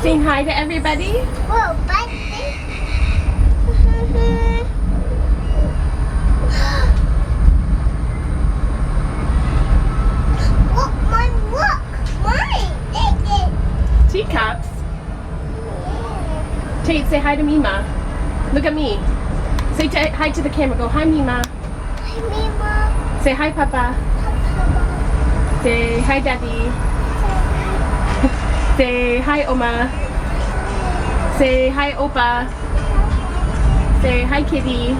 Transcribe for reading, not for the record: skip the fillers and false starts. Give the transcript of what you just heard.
Saying hi to everybody. Whoa, buddy. Look, mine, look. Mine. Take it. Teacups. Tate, say hi to Mima. Look at me. Say hi to the camera. Go, hi Mima. Hi, Mima. Say hi Papa. Say hi Daddy. Say hi Oma. Say hi Opa. Say hi Kitty.